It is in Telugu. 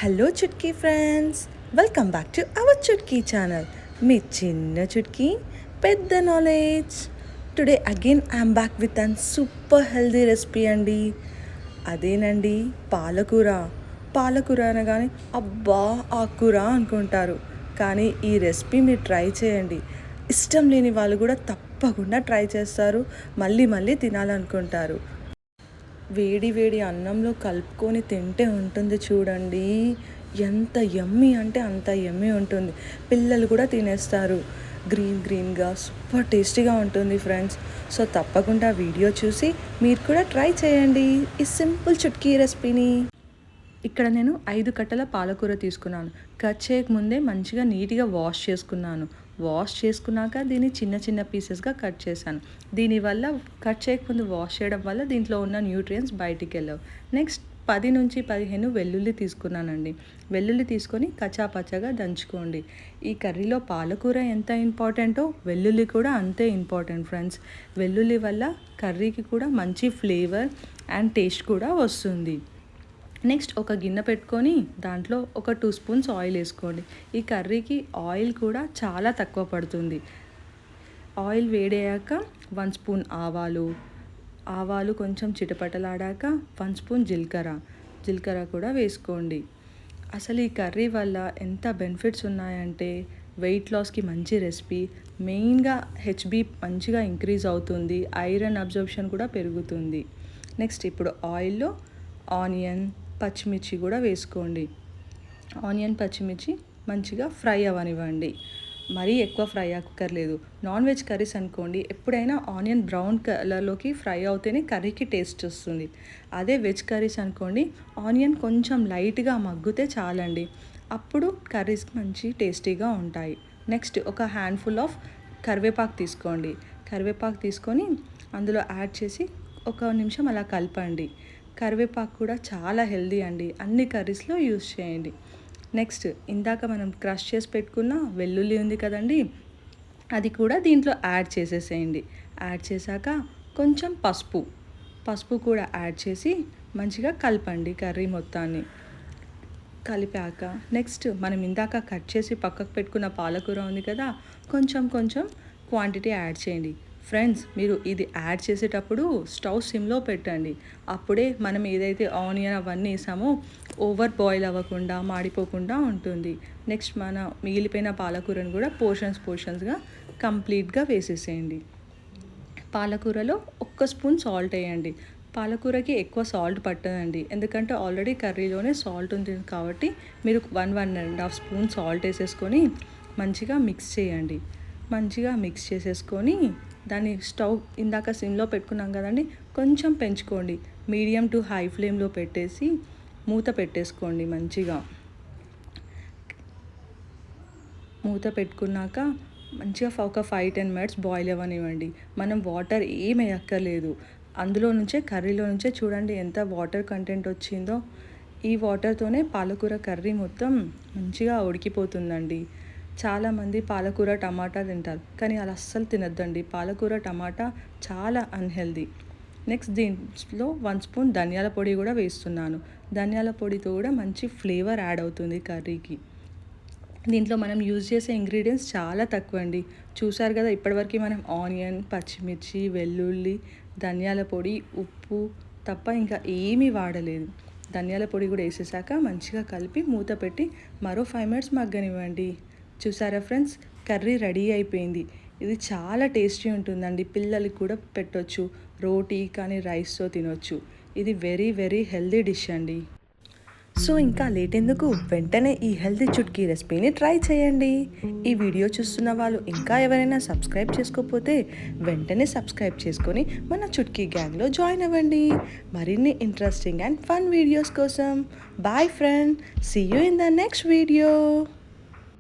Hello Chutki friends, welcome back to our Chutki channel. మీ చిన్న చుట్కీ పెద్ద knowledge. Today again I'm back with an super healthy recipe అండి. అదేనండి పాలకూర. పాలకూర అనగానే అబ్బా ఆకుకూర అనుకుంటారు, కానీ ఈ రెసిపీ మీరు ట్రై చేయండి. ఇష్టం లేని వాళ్ళు కూడా తప్పకుండా ట్రై చేస్తారు, మళ్ళీ మళ్ళీ తినాలనుకుంటారు. వేడి వేడి అన్నంలో కలుపుకొని తింటే ఉంటుంది చూడండి, ఎంత యమ్మీ అంటే అంత యమ్మీ ఉంటుంది. పిల్లలు కూడా తినేస్తారు. గ్రీన్గా సూపర్ టేస్టీగా ఉంటుంది ఫ్రెండ్స్. సో తప్పకుండా వీడియో చూసి మీరు కూడా ట్రై చేయండి ఈ సింపుల్ చుట్కీ రెసిపీని. ఇక్కడ నేను 5 కట్టల పాలకూర తీసుకున్నాను. కట్ చేయకముందే మంచిగా నీట్గా వాష్ చేసుకున్నాను. వాష్ చేసుకున్నాక దీన్ని చిన్న చిన్న పీసెస్గా కట్ చేశాను. దీనివల్ల కట్ చేయకముందు వాష్ చేయడం వల్ల దీంట్లో ఉన్న న్యూట్రియంట్స్ బయటికి వెళ్ళవు. నెక్స్ట్ 10 నుంచి 15 వెల్లుల్లి తీసుకున్నానండి. వెల్లుల్లి తీసుకొని కచ్చాపచ్చాగా దంచుకోండి. ఈ కర్రీలో పాలకూర ఎంత ఇంపార్టెంటో వెల్లుల్లి కూడా అంతే ఇంపార్టెంట్ ఫ్రెండ్స్. వెల్లుల్లి వల్ల కర్రీకి కూడా మంచి ఫ్లేవర్ అండ్ టేస్ట్ కూడా వస్తుంది. నెక్స్ట్ ఒక గిన్నె పెట్టుకొని దాంట్లో ఒక 2 స్పూన్స్ ఆయిల్ వేసుకోండి. ఈ కర్రీకి ఆయిల్ కూడా చాలా తక్కువ పడుతుంది. ఆయిల్ వేడయ్యాక 1 స్పూన్ ఆవాలు కొంచెం చిటపటలాడాక 1 స్పూన్ జీలకర్ర కూడా వేసుకోండి. అసలు ఈ కర్రీ వల్ల ఎంత బెనిఫిట్స్ ఉన్నాయంటే వెయిట్ లాస్కి మంచి రెసిపీ. మెయిన్గా హెచ్బి మంచిగా ఇంక్రీజ్ అవుతుంది, ఐరన్ అబ్జర్ప్షన్ కూడా పెరుగుతుంది. నెక్స్ట్ ఇప్పుడు ఆయిల్లో ఆనియన్ పచ్చిమిర్చి కూడా వేసుకోండి. ఆనియన్ పచ్చిమిర్చి మంచిగా ఫ్రై అవ్వనివ్వండి. మరీ ఎక్కువ ఫ్రై అక్కర్లేదు. నాన్ వెజ్ కర్రీస్ అనుకోండి, ఎప్పుడైనా ఆనియన్ బ్రౌన్ కలర్లోకి ఫ్రై అవుతేనే కర్రీకి టేస్ట్ వస్తుంది. అదే వెజ్ కర్రీస్ అనుకోండి, ఆనియన్ కొంచెం లైట్గా మగ్గితే చాలండి, అప్పుడు కర్రీస్కి మంచి టేస్టీగా ఉంటాయి. నెక్స్ట్ ఒక హ్యాండ్ఫుల్ ఆఫ్ కరివేపాకు తీసుకోండి. కరివేపాకు తీసుకొని అందులో యాడ్ చేసి 1 నిమిషం అలా కలపండి. కరివేపాకు కూడా చాలా హెల్దీ అండి, అన్ని కర్రీస్లో యూస్ చేయండి. నెక్స్ట్ ఇందాక మనం క్రష్ చేసి పెట్టుకున్న వెల్లుల్లి ఉంది కదండి, అది కూడా దీంట్లో యాడ్ చేసేసేయండి. యాడ్ చేశాక కొంచెం పసుపు కూడా యాడ్ చేసి మంచిగా కలపండి కర్రీ మొత్తాన్ని. కలిపాక నెక్స్ట్ మనం ఇందాక కట్ చేసి పక్కకు పెట్టుకున్న పాలకూర ఉంది కదా, కొంచెం క్వాంటిటీ యాడ్ చేయండి. ఫ్రెండ్స్, మీరు ఇది యాడ్ చేసేటప్పుడు స్టవ్ సిమ్లో పెట్టండి. అప్పుడే మనం ఏదైతే ఆనియన్ అవన్నీ వేసామో ఓవర్ బాయిల్ అవ్వకుండా మాడిపోకుండా ఉంటుంది. నెక్స్ట్ మన మిగిలిపోయిన పాలకూరను కూడా పోర్షన్స్గా కంప్లీట్గా వేసేసేయండి. పాలకూరలో 1 స్పూన్ సాల్ట్ వేయండి. పాలకూరకి ఎక్కువ సాల్ట్ పట్టదండి, ఎందుకంటే ఆల్రెడీ కర్రీలోనే సాల్ట్ ఉంటుంది కాబట్టి మీరు 1.5 స్పూన్ సాల్ట్ వేసేసుకొని మంచిగా మిక్స్ చేయండి. మంచిగా మిక్స్ చేసేసుకొని దాన్ని స్టవ్ ఇందాక సిమ్లో పెట్టుకున్నాం కదండి, కొంచెం పెంచుకోండి. మీడియం టు హై ఫ్లేమ్లో పెట్టేసి మూత పెట్టేసుకోండి. మంచిగా మూత పెట్టుకున్నాక మంచిగా ఒక 5-10 మినిట్స్ బాయిల్ అవ్వనివ్వండి. మనం వాటర్ ఏం వేయక్కర్లేదు, అందులో నుంచే కర్రీలో నుంచే చూడండి ఎంత వాటర్ కంటెంట్ వచ్చిందో. ఈ వాటర్తోనే పాలకూర కర్రీ మొత్తం మంచిగా ఉడికిపోతుందండి. చాలామంది పాలకూర టమాటా తింటారు, కానీ అలా అస్సలు తినద్దండి. పాలకూర టమాటా చాలా అన్హెల్దీ. నెక్స్ట్ దీంట్లో 1 స్పూన్ ధనియాల పొడి కూడా వేస్తున్నాను. ధనియాల పొడితో కూడా మంచి ఫ్లేవర్ యాడ్ అవుతుంది కర్రీకి. దీంట్లో మనం యూజ్ చేసే ఇంగ్రీడియంట్స్ చాలా తక్కువ అండి. చూసారు కదా, ఇప్పటివరకు మనం ఆనియన్, పచ్చిమిర్చి, వెల్లుల్లి, ధనియాల పొడి, ఉప్పు తప్ప ఇంకా ఏమీ వాడలేదు. ధనియాల పొడి కూడా వేసేసాక మంచిగా కలిపి మూత పెట్టి మరో 5 మినిట్స్ మగ్గనివ్వండి. చూసారా ఫ్రెండ్స్, కర్రీ రెడీ అయిపోయింది. ఇది చాలా టేస్టీ ఉంటుందండి, పిల్లలకి కూడా పెట్టొచ్చు, రోటీ కానీ రైస్తో తినొచ్చు. ఇది వెరీ హెల్దీ డిష్ అండి. సో ఇంకా లేట్ ఎందుకు, వెంటనే ఈ హెల్దీ చుట్కీ రెసిపీని ట్రై చేయండి. ఈ వీడియో చూస్తున్న వాళ్ళు ఇంకా ఎవరైనా సబ్స్క్రైబ్ చేసుకోకపోతే వెంటనే సబ్స్క్రైబ్ చేసుకొని మన చుట్కీ గ్యాంగ్లో జాయిన్ అవ్వండి మరిన్ని ఇంట్రెస్టింగ్ అండ్ ఫన్ వీడియోస్ కోసం. Bye friend, see you in the next video.